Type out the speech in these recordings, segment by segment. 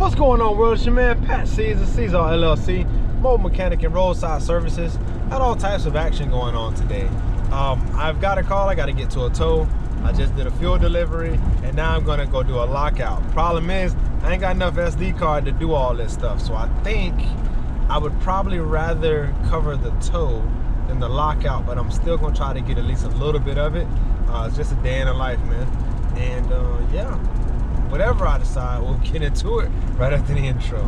What's going on, world? It's your man Pat Seasallauto LLC, mobile mechanic and roadside services. Got all types of action going on today. I've got a call, I got to get to a tow. I just did a fuel delivery, and now I'm gonna go do a lockout. Problem is, I ain't got enough SD card to do all this stuff, so I think I would probably rather cover the tow than the lockout, but I'm still gonna try to get at least a little bit of it. It's just a day in the life, man. And yeah, whatever I decide, we'll get into it right after the intro.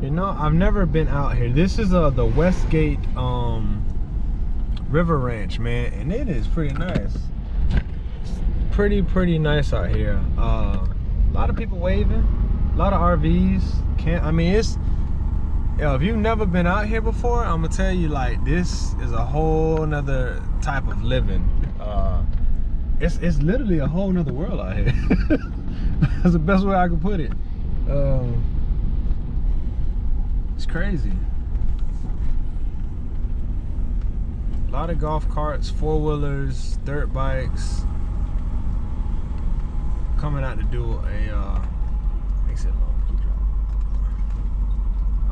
You know, I've never been out here. This is the Westgate River Ranch, man, and it is pretty nice. It's pretty nice out here. A lot of people waving, a lot of RVs. If you've never been out here before, I'm gonna tell you, like, this is a whole nother type of living. It's literally a whole nother world out here. That's the best way I can put it. It's crazy. A lot of golf carts, four-wheelers, dirt bikes coming out to do a exit long key drop.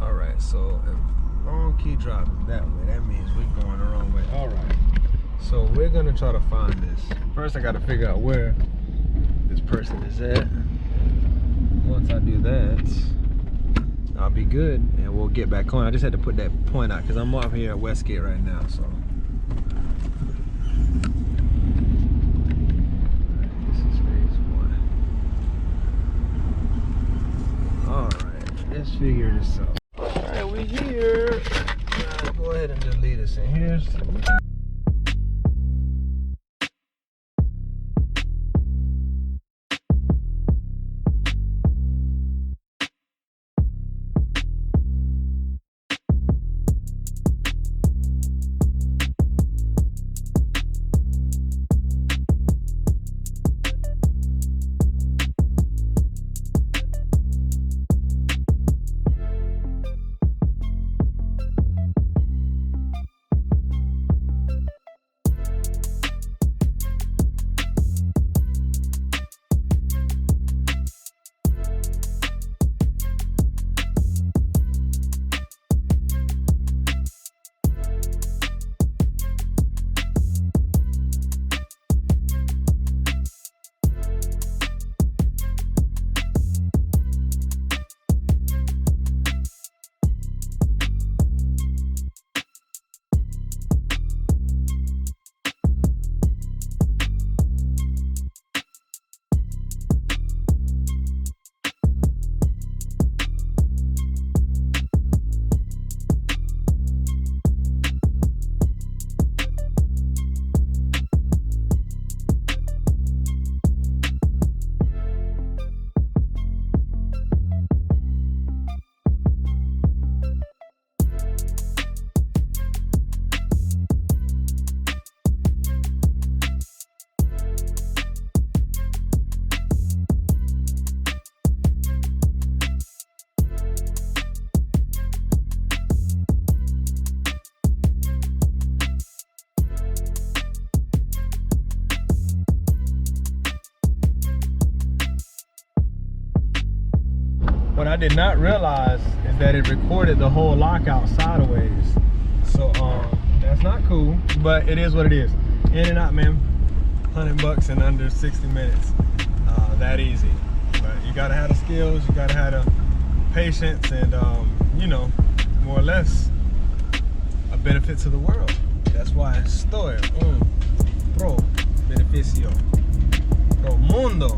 Alright, so if long key drop is that way, that means we're going the wrong way. Alright, so we're gonna try to find this. First I gotta figure out where this person is at. Once I do that, I'll be good and we'll get back on. I just had to put that point out because I'm up here at Westgate right now, so. This is phase 1. Alright, let's figure this out. Alright, we here. Go ahead and delete this in here. So what I did not realize is that it recorded the whole lockout sideways. So that's not cool, but it is what it is. In and out, man. $100 in under 60 minutes. That easy. But you gotta have the skills, you gotta have the patience, and you know, more or less a benefit to the world. That's why estoy pro beneficio pro Mundo.